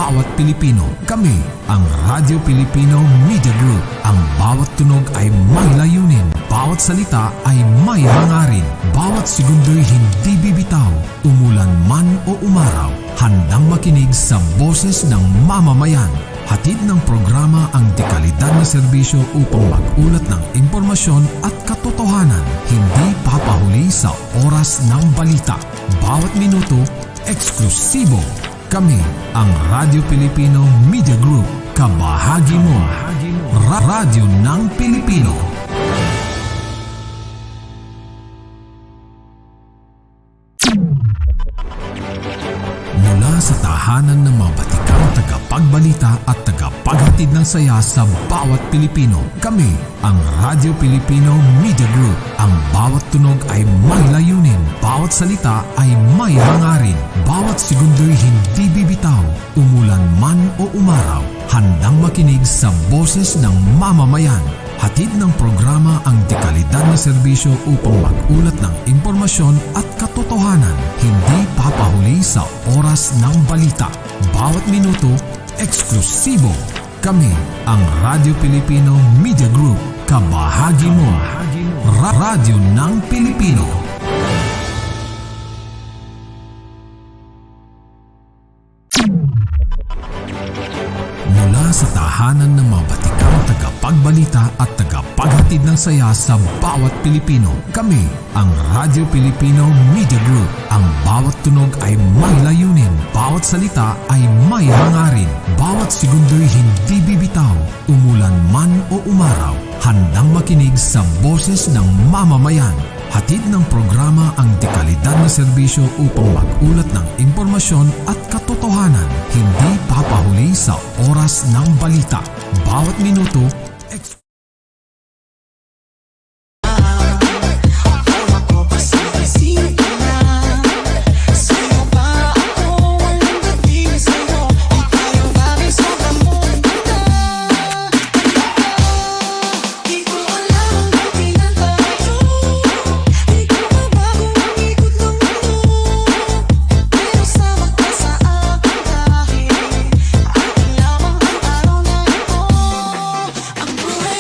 bawat Pilipino. Kami ang Radyo Pilipino Media Group. Ang bawat tunog ay may layunin, bawat salita ay may hangarin, bawat segundo'y hindi bibitaw, umulan man o umaraw, handang makinig sa boses ng mamamayan. Hatid ng programa ang dekalidad na serbisyo upang mag-ulat ng impormasyon at katotohanan. Hindi papahuli sa oras ng balita. Bawat minuto, eksklusibo. Kami ang Radyo Pilipino Media Group. Kabahagi mo. Radyo ng Pilipino. Mula sa tahanan ng mga batikang tagapagbalita at tagapaghatid ng saya sa bawat Pilipino, kami ang Radyo Pilipino Media Group. Ang bawat tunog ay may layunin, bawat salita ay may hangarin, bawat segundo'y hindi bibitaw, umulan man o umaraw, handang makinig sa boses ng mamamayan. Hatid ng programa ang dekalidad na serbisyo upang mag-ulat ng impormasyon at katotohanan. Hindi papahuli sa oras ng balita. Bawat minuto, eksklusibo. Kami ang Radyo Pilipino Media Group. Kabahagi mo. Radyo ng Pilipino. Mula sa tahanan ng mga batikang tagapagbalita at tagapaghatid ng saya sa bawat Pilipino, kami ang Radyo Pilipino Media Group. Ang bawat tunog ay may layunin, bawat salita ay may hangarin, bawat segundo'y hindi bibitaw, umulan man o umaraw, handang makinig sa boses ng mamamayan. Hatid ng programa ang dekalidad na serbisyo upang mag-ulat ng impormasyon at katotohanan. Hindi papahuli sa oras ng balita. Bawat minuto, Ang buhay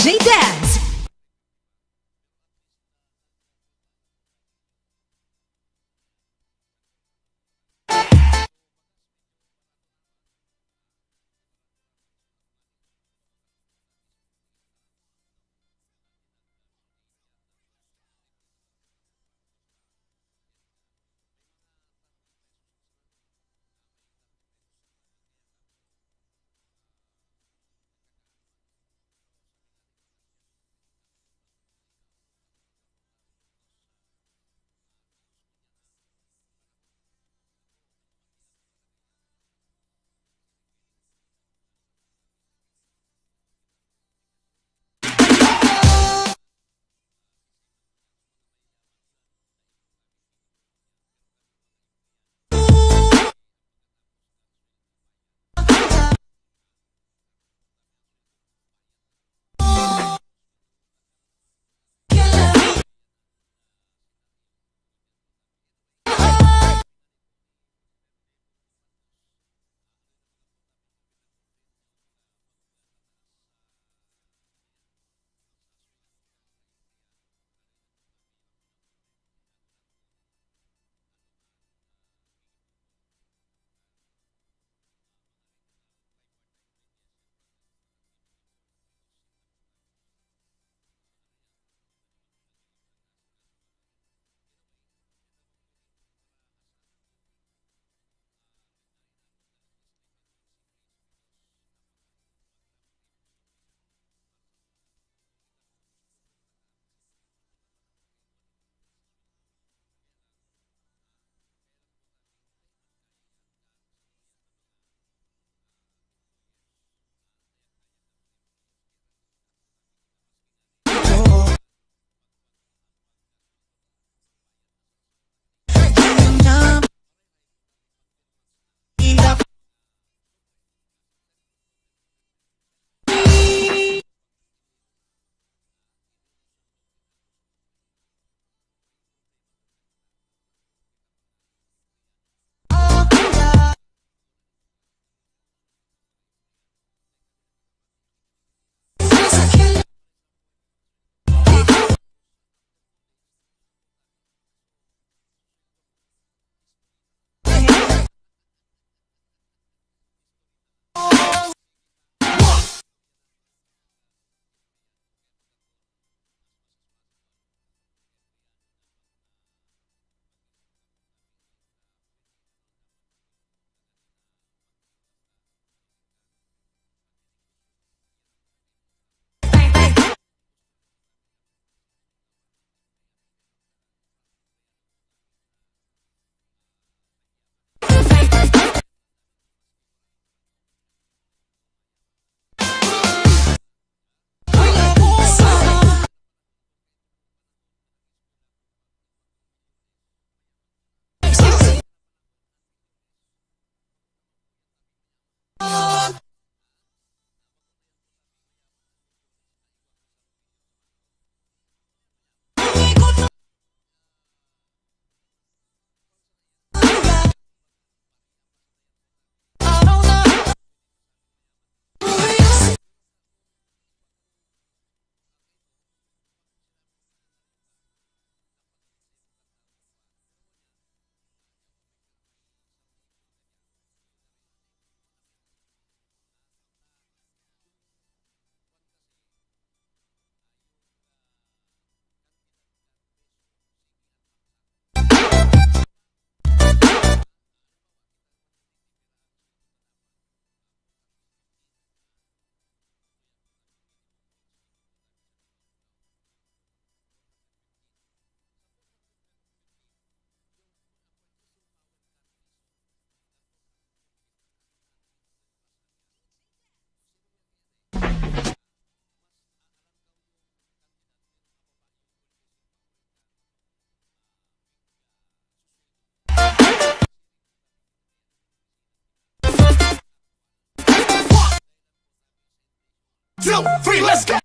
DJ Dance. Two, three, let's go!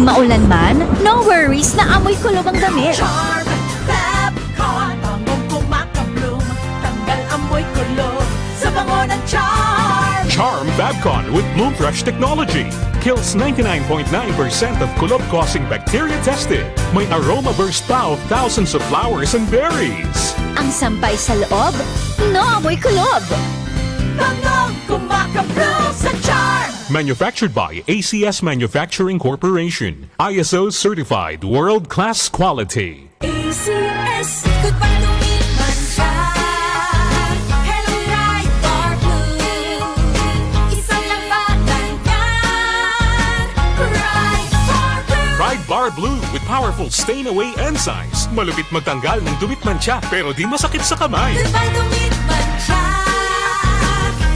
Maulan man, no worries na amoy kulob ang damit. Charm, Fabcon, bangong kumakabloom, tanggal amoy kulob sa bango ng Charm. Charm Fabcon with Bloom Fresh technology kills 99.9% of kulob-causing bacteria tested. May aroma burst pa of thousands of flowers and berries. Ang sampay sa loob, no amoy kulob. Bangong kumakabloom sa Charm. Manufactured by ACS Manufacturing Corporation. ISO certified world-class quality. ACS, goodbye to me, mancha. Hello, right, dark blue. Isang labanan yan. Right, dark blue. Pride Bar Blue with powerful stain-away enzymes. Malupit magtanggal ng dumit mancha pero di masakit sa kamay. Goodbye to me, mancha.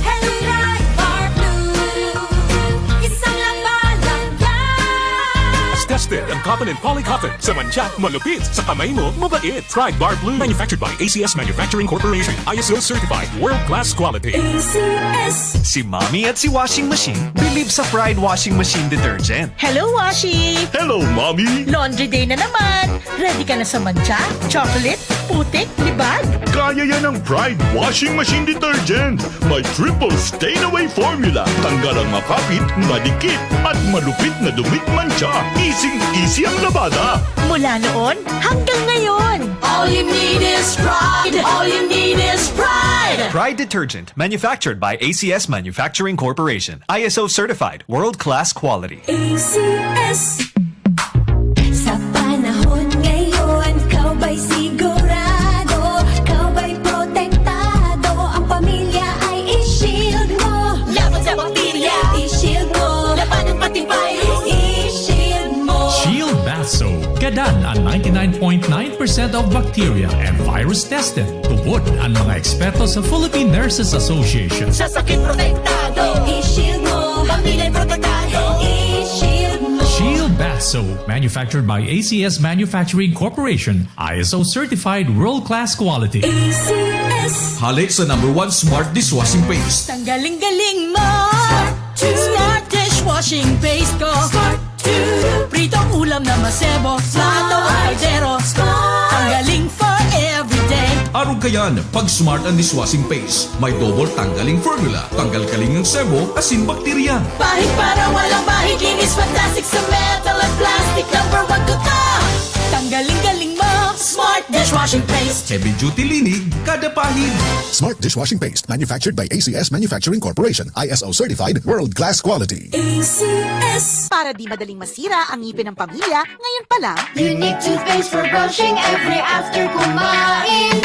Hello, right, dark blue. Isang labanan yan. As tested ang cotton and polycotton. Sa mancha, malupit. Sa kamay mo, mabait. Pride Bar Blue. Manufactured by ACS Manufacturing Corporation. ISO certified world-class quality. ACS. Si Mommy at si Washing Machine believe sa Pride Washing Machine Detergent. Hello, Washi! Hello, Mommy! Laundry day na naman! Ready ka na sa mancha, chocolate, putik, libag? Kaya yan ang Pride Washing Machine Detergent. May triple stain-away formula. Tanggal ang makapit, madikit, at malupit na dumit mancha. Easy ang labada. Mula noon hanggang ngayon! All you need is pride. All you need is pride. Pride Detergent, manufactured by ACS Manufacturing Corporation. ISO certified, world-class quality. ACS. Sa panahon ngayon, kau ba'y sigurado? Kau ba'y protektado? Ang pamilya ay i-shield mo. Laban sa bakterya. I-shield mo. Laban ng pati virus. I-shield mo. Shield Bath Soap. Gadan ang 99.9% of bacteria and virus tested. Tubod ang mga eksperto sa Philippine Nurses Association. Sa sakit protektado. I-shield mo. Pamilya'y protektado. I-shield mo. Shield Bath Soap. Manufactured by ACS Manufacturing Corporation. ISO certified world-class quality. ACS. Halik sa #1 Smart Dishwashing Paste. Tanggaling-galing mo! Smart dishwashing paste ko! Smart 2. Pritong ulam na masebo, plato o kaldero. Tanggaling for everyday. Araw kayan, pag smart ang dishwashing paste, may double tanggaling formula. Tanggal kaling ng sebo, asin bakterya. Bahid para walang bahid. Linis fantastic sa metal at plastic. #1 ko to. Tanggaling-galing mo! Smart dishwashing paste. Heavy duty linig, kada pahid. Smart Dishwashing Paste, manufactured by ACS Manufacturing Corporation. ISO certified, world-class quality. ACS. Para di madaling masira ang ngipin ng pamilya, ngayon pa lang, Unique toothpaste for brushing every after kumain.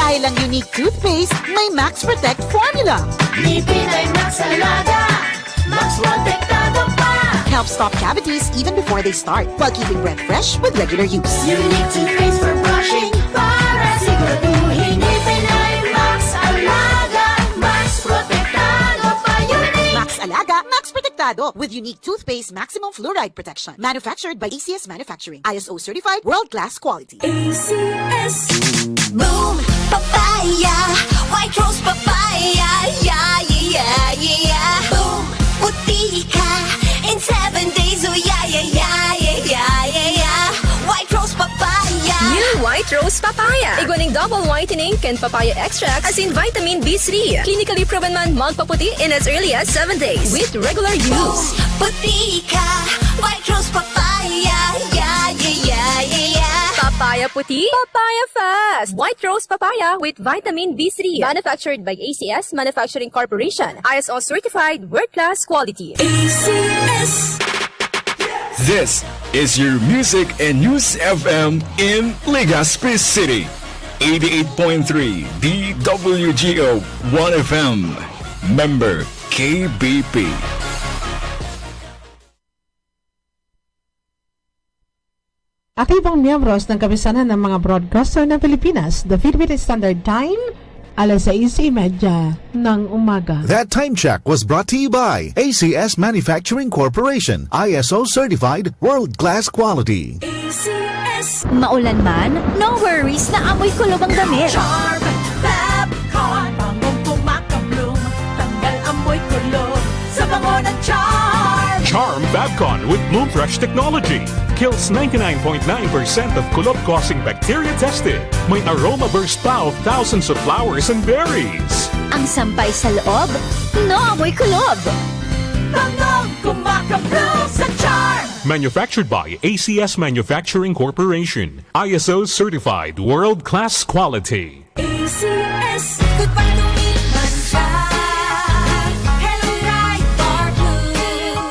dahil ang unique toothpaste, may Max Protect formula. Ngipin ay Max Alaga. Max protektado pa. Helps stop cavities even before they start, while keeping breath fresh with regular use. Unique toothpaste for brushing para siguraduhin ngipin ay Max Alaga. Max protektado pa. Unique. Max Alaga, Max Protectado with unique toothpaste maximum fluoride protection. Manufactured by ACS Manufacturing. ISO certified world-class quality. ACS. Boom, papaya, white rose papaya, yeah, yeah, yeah. Boom, puti ka in 7 days, oh yeah, yeah, yeah, yeah, yeah, yeah, yeah. White rose papaya. New White Rose Papaya. Iguaning double whitening and papaya extract as in vitamin B3. Clinically proven man magpaputi in as early as 7 days with regular use. Puti ka, white rose papaya, yeah, yeah, yeah, yeah, yeah. Papaya puti, papaya fast. White Rose Papaya with vitamin B3. Manufactured by ACS Manufacturing Corporation. ISO certified world-class quality. ACS. This is your Music and News FM in Legazpi City. 88.3 DWGO 1FM. Member KBP. Aktibong miyembros ng kapisanan ng mga broadcaster ng Pilipinas, the Philippine Standard Time, alas 6:30 ng umaga. That time check was brought to you by ACS Manufacturing Corporation, ISO certified, world-class quality. ACS. Maulan man, no worries na amoy kulob ang damit. Charm, Fabcon, bangong kumakabloom, tanggal amoy kulob sa bango ng Fabcon with Bloom Fresh technology. Kills 99.9% of kulob-causing bacteria tested. May aroma burst pa of thousands of flowers and berries. Ang sampay sa loob, no amoy kulob. Bangong kumakabloom sa charm. Manufactured by ACS Manufacturing Corporation. ISO certified world-class quality. ACS, goodbye to me, Mancha. Hello, right, bar blue.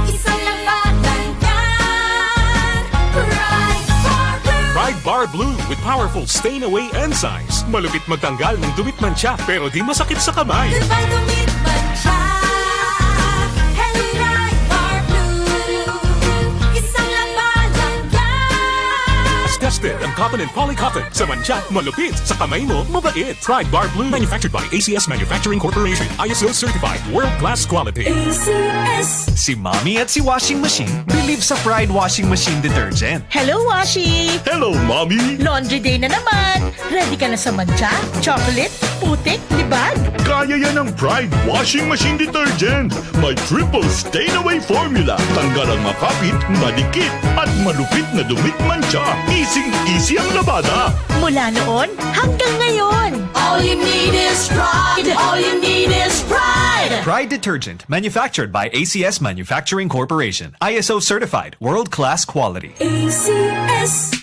Isang labatan yan. Right, bar blue. Pride Bar Blue with powerful stain-away enzymes. Malupit magtanggal ng dumit mancha pero di masakit sa kamay. Goodbye to me, Mancha. Hello, right, bar blue. Isang labatan yan. As tested ang cotton and polycotton. Sa mancha, malupit. Sa kamay mo, mabait. Pride Bar Blue. Manufactured by ACS Manufacturing Corporation. ISO certified world-class quality. ACS. Si Mommy at si Washing Machine believe sa Pride Washing Machine Detergent. Hello, Washi! Hello, Mommy! Laundry day na naman! Ready ka na sa mancha, chocolate, putik, libag? Kaya yan ang Pride Washing Machine Detergent. May triple stain-away formula. Tanggal ang makapit, madikit, at malupit na dumit mancha. Easy ang labada. Mula noon hanggang ngayon. All you need is pride. All you need is pride. Pride Detergent, manufactured by ACS Manufacturing Corporation. ISO certified world-class quality. ACS.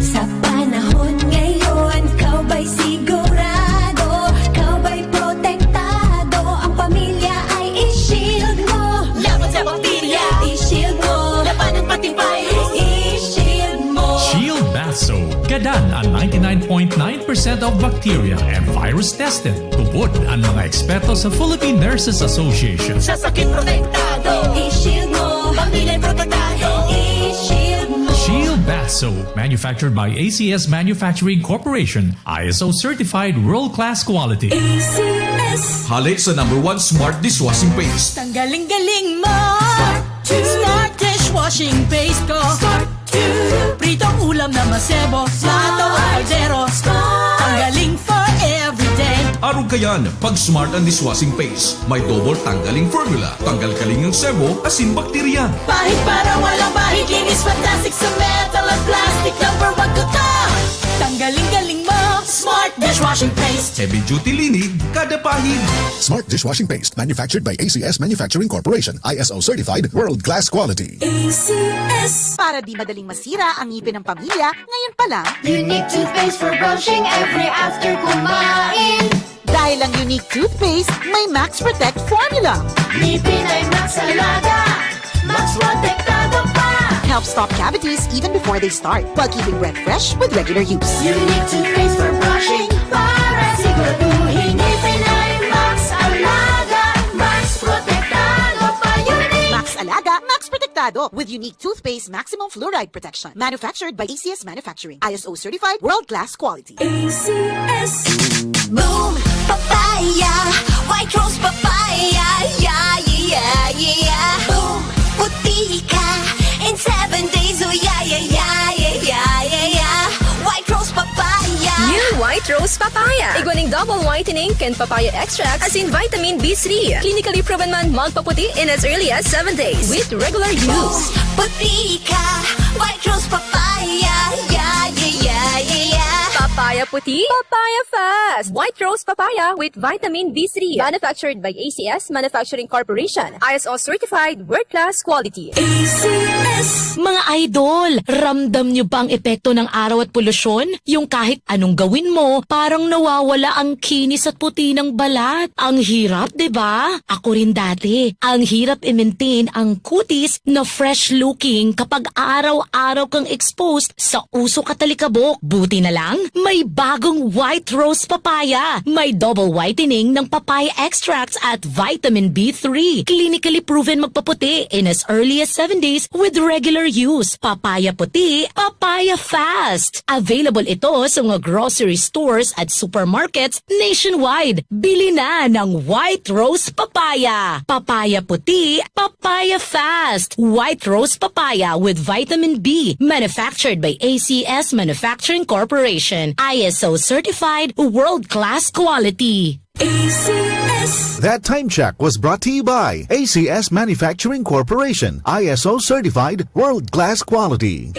Sa panahon ngayon, kau ba'y sigurado? Kau ba'y protektado? Ang pamilya ay i-shield mo. Laban sa bakterya. I-shield mo. Laban ng patibay. I-shield mo. Shield Bath Soap. Gadan ang 99.9% of bacteria and virus tested. Tupod ang mga eksperto sa Philippine Nurses Association. Sa sakit protektado. I-shield mo. Pamilya protektado. I-shield mo. Shield Bath Soap. Manufactured by ACS Manufacturing Corporation. ISO certified world-class quality. ACS. Hali sa #1 Smart Dishwashing Paste. Tanggaling-galing mo. Smart dishwashing paste ko. Pritong ulam na masebo. Plato o kaldero. Tanggaling for everyday. Arog kayan, pag Smart ang Dishwashing Paste, may double tanggaling formula. Tanggal kaling ng sebo, asin bakterya. Bahid para walang bahid. Linis fantastic sa metal at plastic. #1 ko to. Tanggaling-galing mo. Smart dishwashing paste. Heavy duty linig, kada pahid. Smart Dishwashing Paste, manufactured by ACS Manufacturing Corporation. ISO certified world-class quality. ACS. Para di madaling masira ang ngipin ng pamilya, ngayon pa lang, Unique toothpaste for brushing every after kumain. dahil ang unique toothpaste, may Max Protect formula. Ngipin ay Max Alaga. Max protektado pa. Helps stop cavities even before they start, while keeping breath fresh with regular use. Unique toothpaste for brushing. Para siguraduhin ngipin ay Max Alaga. Max protektado pa. Unique. Max Alaga, Max Protectado with unique toothpaste maximum fluoride protection. Manufactured by ACS Manufacturing. ISO certified world-class quality. ACS. Boom, papaya, white rose papaya, yeah, yeah, yeah. Boom, puti ka in 7 days, oh yeah, yeah, yeah, yeah, yeah, yeah, yeah. White rose papaya. New White Rose Papaya. Iguaning double whitening and papaya extract as in vitamin B3. Clinically proven man magpaputi in as early as 7 days with regular use. Puti ka, white rose papaya, yeah, yeah, yeah, yeah, yeah. Papaya puti, papaya fast. White Rose Papaya with vitamin B3. Manufactured by ACS Manufacturing Corporation. ISO certified world-class quality. ACS. Mga idol, ramdam nyo ba ang epekto ng araw at polusyon? Yung kahit anong gawin mo, parang nawawala ang kinis at puti ng balat. Ang hirap, 'di ba? Ako rin dati. Ang hirap i-maintain ang kutis na fresh looking kapag araw-araw kang exposed sa usok at talikabok. Buti na lang, may bagong White Rose Papaya. May double whitening ng papaya extracts at vitamin B3. Clinically proven magpaputi in as early as 7 days with regular use. Papaya puti, papaya fast. Available ito sa mga grocery stores at supermarkets nationwide. Bili na ng White Rose Papaya. Papaya puti, papaya fast. White Rose Papaya with vitamin B. Manufactured by ACS Manufacturing Corporation. ISO certified world-class quality. ACS. That time check was brought to you by ACS Manufacturing Corporation, ISO certified world-class quality.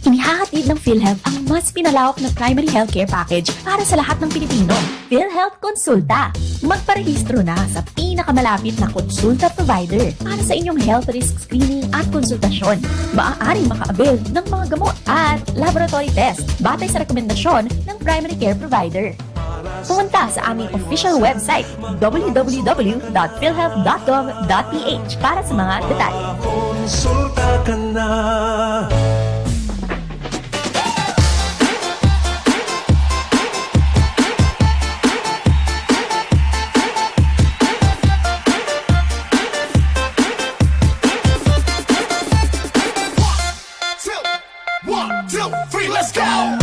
Inihahatid ng PhilHealth ang mas pinalawak na primary healthcare package para sa lahat ng Pilipino. PhilHealth Konsulta. Magparehistro na sa pinakamalapit na konsulta provider para sa inyong health risk screening at konsultasyon. Maaaring maka-avail ng mga gamot at laboratory test batay sa rekomendasyon ng primary care provider. Pumunta sa aming official website www.philhealth.gov.ph para sa mga detalye. Konsulta ka na. One, two, three, let's go!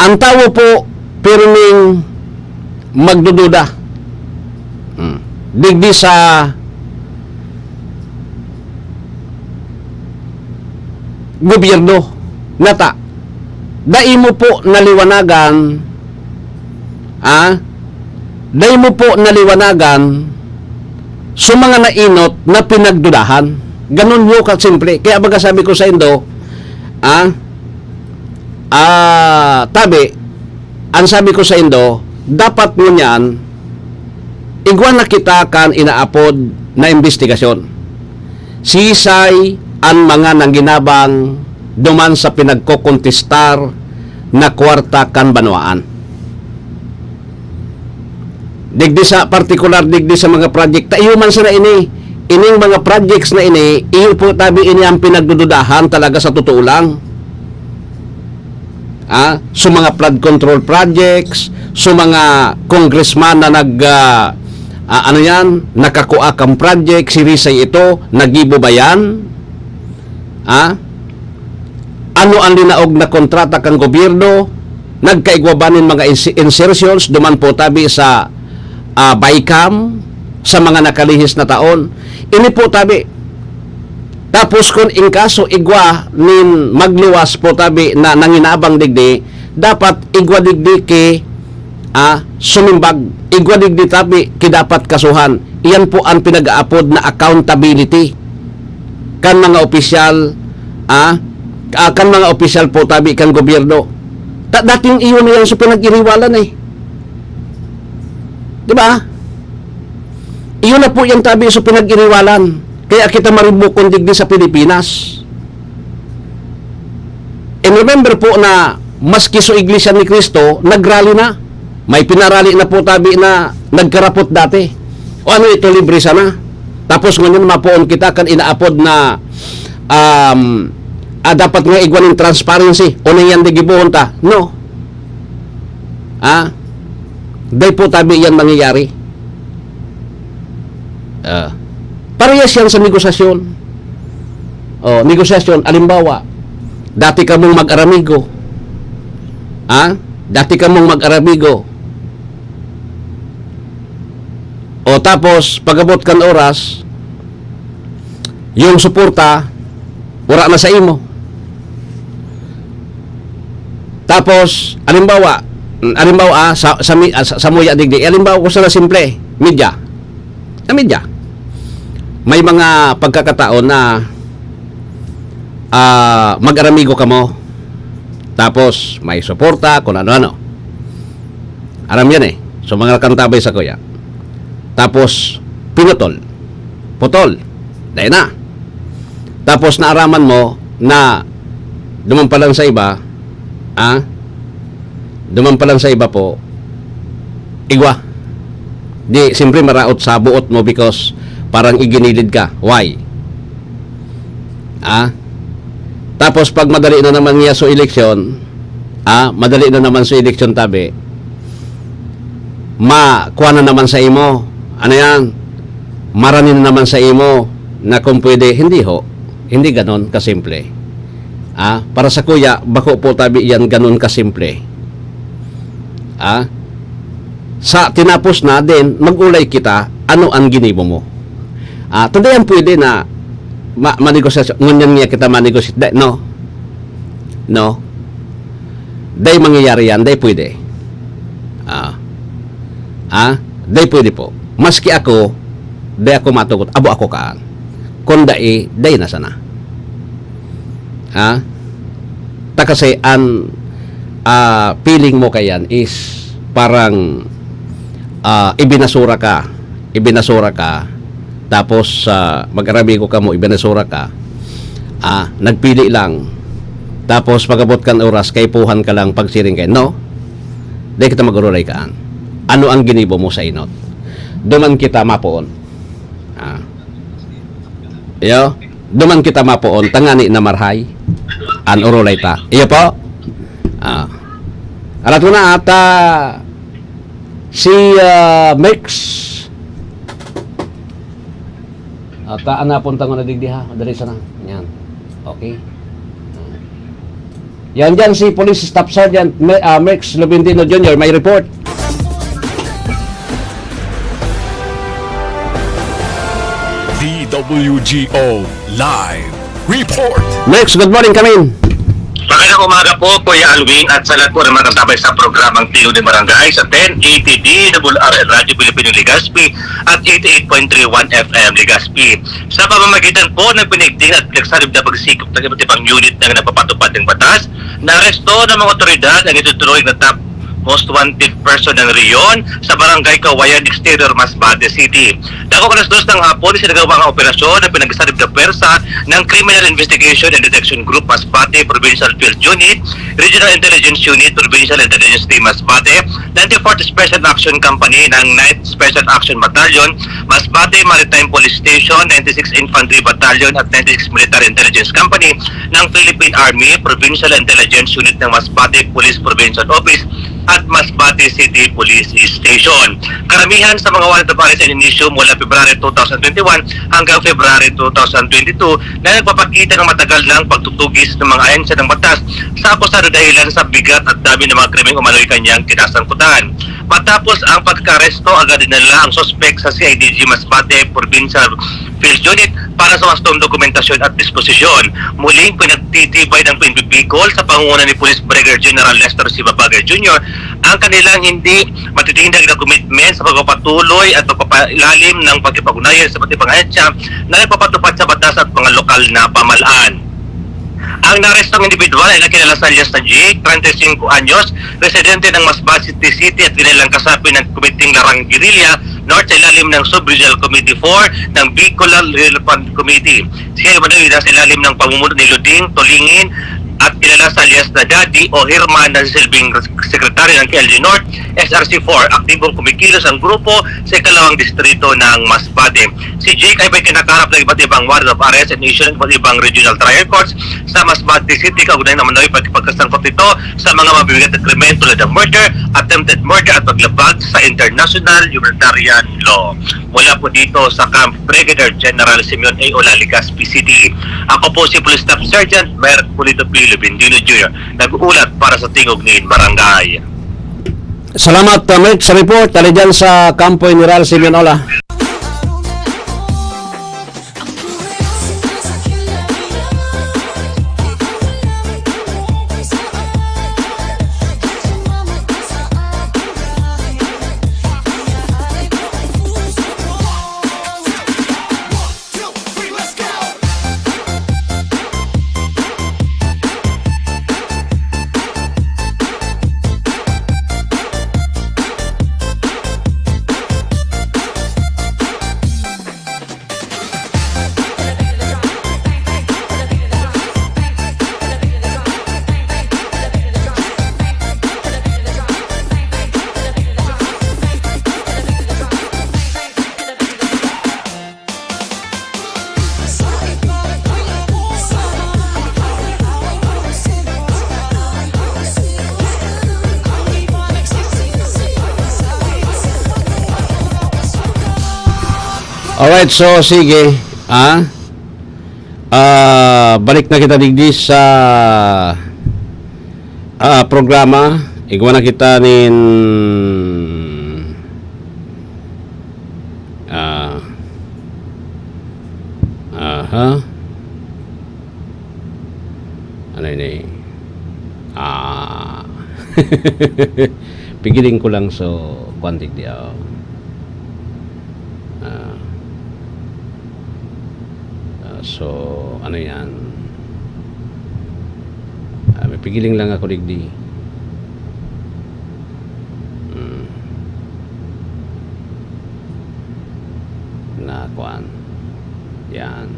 Ang tao po pirming magdududa. Digdi sa gobyerno nata. Dai mo po naliwanagan dai mo po naliwanagan sa mga nainot na pinagdudahan. Ganun mo kasimple. Kaya baga sabi ko sa Indo, tabi, ang sabi ko sa Indo, dapat mo niyan, igwan na kita kan inaapod na investigasyon. Sisay ang mga nangginabang duman sa pinagkokontestar na kwarta kan banwaan. Digdi sa particular, digdi sa mga project, tayo man sa na ining mga projects na iyo po tabi ini ang pinagdududahan talaga sa totoo lang. So mga flood control projects, so mga congressman na nakakuha kang project, si Risay ito, nagibo ba yan? Ano ang linaog na kontrata kang gobyerno? Nagkaigwabanin mga insertions, duman po tabi sa BICAM, sa mga nakalihis na taon. Ini po tabi. Tapos kung in kaso igwa nin magluwas po tabi na nanginabang digdi, dapat igwa digdi ki sumimbag, igwa digdi tabi ki dapat kasuhan. Iyan po ang pinag-aapod na accountability kan mga opisyal kan mga opisyal po tabi kan gobyerno. Dating iyon yan sa pinag-iriwalan di ba? Iyon na po yung tabi sa pinag-iriwalan. Kaya kita maribukon digdi sa Pilipinas. And remember po na maski sa Iglesia ni Cristo, nagrally na. May pinarali na po tabi na nagkarapot dati. O ano ito, libre sana. Tapos ngayon mapuon kita kan inaapod na dapat nga igwan ng transparency. O na yan digibuhon ta. No. Day po tabi yan mangyayari. Parehas yan sa negosasyon. Negosasyon, alimbawa, dati ka mong mag-aramigo. Dati ka mong mag-aramigo. Tapos, pagabot kan oras, yung suporta, wala na sa imo. Tapos, alimbawa, sa muya digdi, alimbawa ko sa simple, media. Media. May mga pagkakataon na mag-aramigo ka mo, tapos may suporta kung ano-ano. Aram yan so mga kantabay sa kuya. Tapos putol dahil na. Tapos naaraman mo na duman pa lang sa iba po igwa di siyempre maraot sa buot mo because parang iginilid ka. Why? Tapos pag madali na naman niya sa eleksyon, madali na naman sa eleksyon tabi, makuha na naman sa imo. Ano yan? Maranin na naman sa imo na kung pwede, hindi ganon kasimple. Para sa kuya, bako po tabi yan ganon kasimple. Sa tinapos na din, magulay kita, ano ang ginibo mo? Today ang pwede na manegosasyon. Ngunyan niya kita manegosasyon. No. Day mangyayari yan. Day pwede. Day pwede po. Maski ako, day ako matugot. Abo ako kaan. Kung day na sana. Ta kasi ang feeling mo kayan is parang ibinasura ka. Tapos mag-aramigo ka mo, ibinasura ka, nagpili lang, tapos pagabot kan oras, kaipuhan ka lang, pagsiring kayo. No, dahil kita mag-urulay kaan. Ano ang ginibo mo sa inot? Duman kita mapoon. Duman kita mapoon, tangani na marhay, an urulay ta. Iyo po? Alat ko na ata si Mix. At napunta ko na digdi ha. Dali sana. Yan. Okay. Yan dyan si Police Staff Sergeant Merx Lubindino Jr. May report. DWGO Live Report. Merx, good morning, Kamin. Magandang umaga po, Kuya Alwin, at sa lahat po na magkasabay sa programang Tingog Nin Barangay sa 1080 DWRL Radyo Pilipino Legazpi at 88.31 FM Legazpi. Sa pamamagitan po ng pinigting at pinagsalib na pagsikop ng iba't ibang unit na napapatupad ng batas, na-aresto ng mga otoridad ang itutuloy na top most wanted person ng Rion sa Barangay Kawayan Exterior, Masbate City. Dako alas 2 ng hapon, sinagawa ang operasyon na pinagsalib na pwersa ng Criminal Investigation and Detection Group Masbate Provincial Field Unit, Regional Intelligence Unit, Provincial Intelligence Team Masbate, 94th Special Action Company ng 9th Special Action Battalion, Masbate Maritime Police Station, 96 Infantry Battalion at 96 Military Intelligence Company ng Philippine Army, Provincial Intelligence Unit ng Masbate Police Provincial Office at Masbate City Police Station. Karamihan sa mga warrant of arrest ay inisyu mula February 2021 hanggang February 2022 na nagpapakita ng matagal ng pagtutugis ng mga ahensya ng batas sa akusado dahilan sa bigat at dami ng mga krimeng umano'y kanyang kinasangkutan. Matapos ang pagkaresto, agad dinala ang sospek sa CIDG Masbate Provincial Field Unit para sa wastong dokumentasyon at disposisyon. Muling pinagtitibay ng PNP Bicol sa pangunguna ni Police Brigadier General Lester C. Babagay Jr. ang kanilang hindi matitindag na commitment sa pagpapatuloy at pagpapailalim ng pagkipag-ugnayan sa iba't ibang ahensya na nagpapatupad sa batas at mga lokal na pamahalaan. Ang narestong individual ay nakilala sa alias na Jake, 35 anyos, residente ng Masbate City at kinilang kasapi ng Kumiting Larang Guerrilla North sa ilalim ng Sub-Regional Committee 4 ng Bicolal Relevant Committee. Siya ay manawid sa ilalim ng pamumuno ni Luding Tolingin at kilala sa alias na Daddy o Herman na silbing sekretary ng KLG North, SRC4. Aktibong kumikilos ang grupo sa ikalawang distrito ng Masbate. Si Jake ay may kinakarap ng iba't ibang warrant of arrest and issue ng iba't ibang regional trial courts sa Masbate City. Kaugnay naman ay pagkasangkot nito sa mga mabibigat na krimen tulad ng murder, attempted murder at paglabag sa international humanitarian law. Mula po dito sa Camp Brigadier General Simeon A. Legazpi City. Ako po si Police Staff Sergeant Merck Lubindino Jr. Nag-uulat para sa Tingog Nin Barangay. Salamat, Merck, sa report. Tali dyan sa Campo General Simeon Ola. Alright, so sige. Balik na kita digdi sa programa. Igwa na kita nin ano ini? Pigiling ko lang so kwantik dia. So, ano yan? May pigiling lang ako digdi. Nakuan. Yan.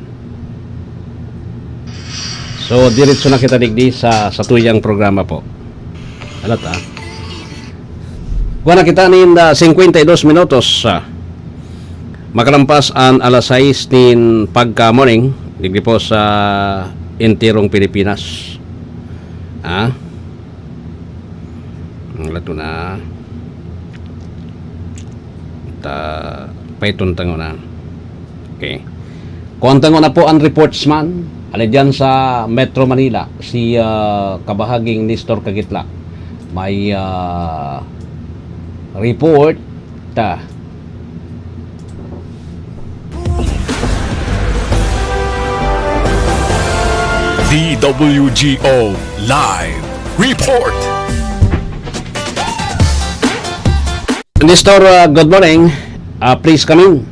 So, diretso na kita digdi sa tuyang programa po. Alat Buwan na kita nin 52 minutos. Makalampas ang alas 6 nin pagka-morning digdi po sa entirong Pilipinas. Lato na paiton tango na. Okay. Kuwantang na po ang reportsman, dyan sa Metro Manila, si kabahaging Nestor Kagitla. May report DWGO Live Report. Nestor, good morning. Please come in.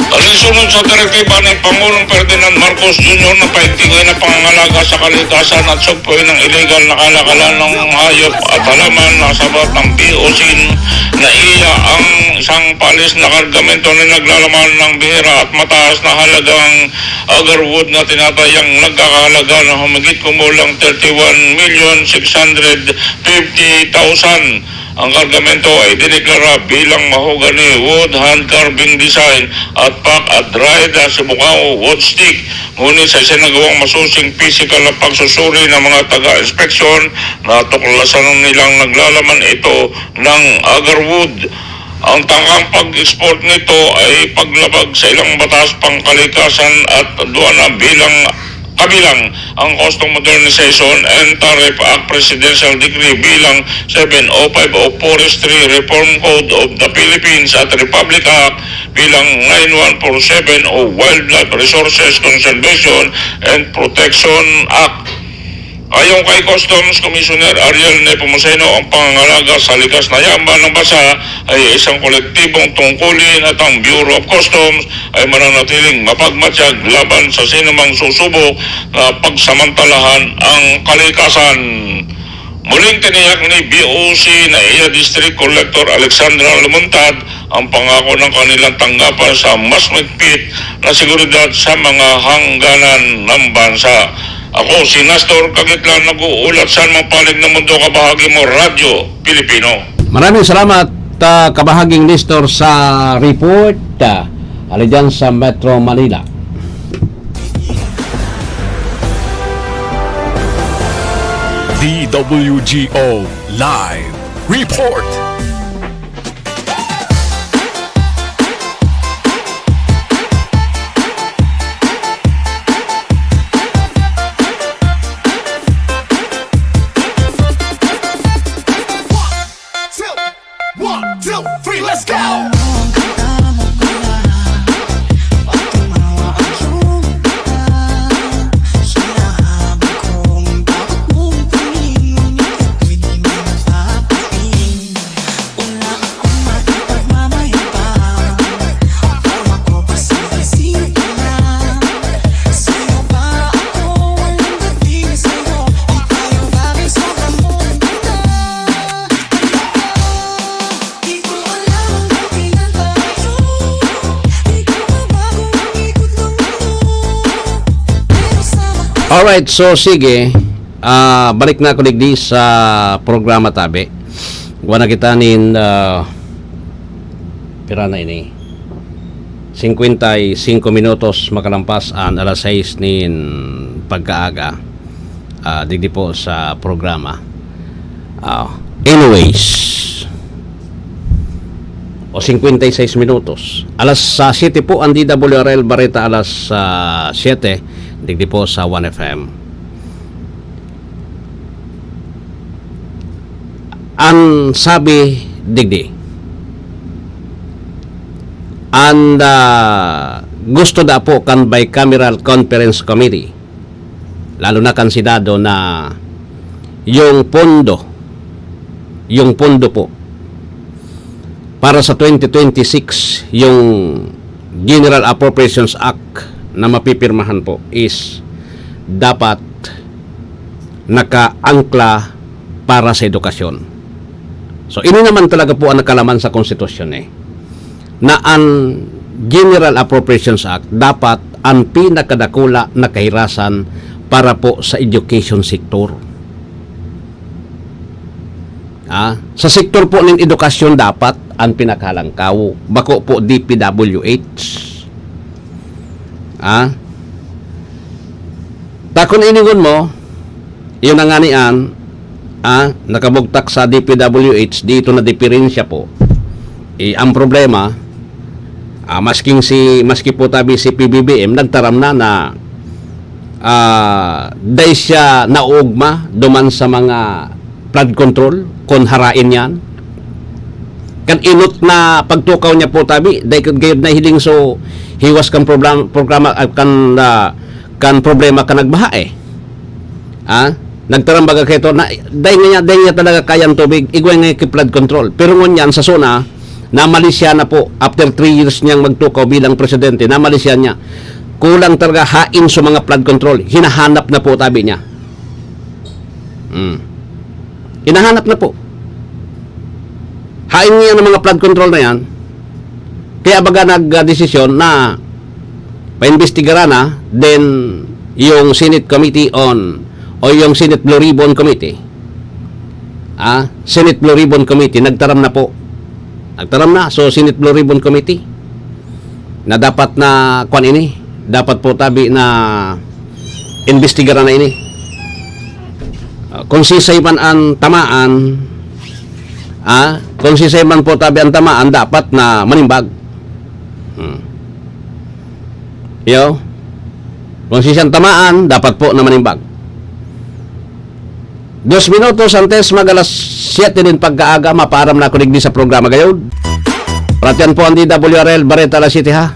Alinsunod sa direktiba ni Pangulong Ferdinand Marcos Jr. na paigtingin na pangangalaga sa kalikasan at sugpuin ng illegal na kalakalan ng hayop at halaman na sabat ng BOC na iya ang isang palis na kargamento na naglalaman ng bihira at mataas na halagang agarwood na tinatayang nagkakahalaga na humigit kumulang 31,650,000. Ang kargamento ay diniklara bilang mahogany wood hand carving design at pack at dried sa Bukao wood stick. Ngunit sa isinagawang masusing physical na pagsusuri ng mga taga-inspeksyon, natuklasan nilang naglalaman ito ng agarwood. Ang tangkang pag-export nito ay paglabag sa ilang batas pangkalikasan at aduana kabilang ang Custom Modernization and Tariff Act Presidential Decree bilang 705 o Forestry Reform Code of the Philippines at Republic Act bilang 9147 o Wildlife Resources Conservation and Protection Act. Ayon kay Customs Commissioner Ariel Nepomuceno, ang pangangalaga sa likas na yaman ng bansa ay isang kolektibong tungkulin at ang Bureau of Customs ay mananatiling mapagmatsyag laban sa sinumang susubok na pagsamantalahan ang kalikasan. Muling tiniyak ni BOC na iya District Collector Alexandra Lumuntad ang pangako ng kanilang tanggapan sa mas mahigpit na seguridad sa mga hangganan ng bansa. Ako si Nestor Kagitla, nag-uulat sa mga panig ng mundo, kabahagi mo, Radyo Pilipino. Maraming salamat, kabahaging Nestor, sa report dyan sa Metro Manila. DWGO Live Report. Let's go! Alright, so sige, balik na ako digdi sa programa tabi. Wala kita nin pira na ini 55 minutos makalampas ang alas 6 nin pagkaaga digdi po sa programa. Anyways, o 56 minutos. Alas 7 po ang DWRL Barita, alas 7 digdi po sa 1FM. Ang sabi digdi, and gusto da po kan bicameral conference committee, lalo na kan Senado, na yung pondo po para sa 2026, yung General Appropriations Act na mapipirmahan po is dapat nakaangkla para sa edukasyon. So, ini naman talaga po ang nakalaman sa konstitusyon na ang General Appropriations Act dapat ang pinakadakula na kahirasan para po sa education sector. Sa sektor po ng edukasyon dapat ang pinakahalangkaw, bako po DPWH. Takon iningon mo, yun ang ganian, nakabugtak sa DPWH, dito na diferensya po. Ang problema, Maski po tabi si PBBM nagtaram na dahil siya naugma duman sa mga flood control kung harain yan kan inot na pagtukaw niya po tabi dahil gayud na hiling so hiwas kan programa kan problema kan nagbaha nagtaram baga kito na dahil niya talaga kayang tubig igway nga flood control pero ngunyan sa zona namali siya na po after 3 years niyang magtukaw bilang presidente, namali siya niya kulang talaga hain sa mga flood control, hinahanap na po tabi niya hinahanap na po hain niya ng mga flood control na yan kaya baga nagdesisyon na paimbestigara na then yung Senate Committee on o yung Senate Blue Ribbon Committee Senate Blue Ribbon Committee nagtaram na po so Senate Blue Ribbon Committee na dapat na dapat po tabi na investigaran na ini kung sisay man ang tamaan kung sisay man po tabi ang tamaan dapat na manimbag kung sisay ang tamaan dapat po na manimbag 2 minutos antes magalas 7 din pagkaaga mapaaram na kunig sa programa gayod. Perhatian po ang DWRL Bareta La City ha.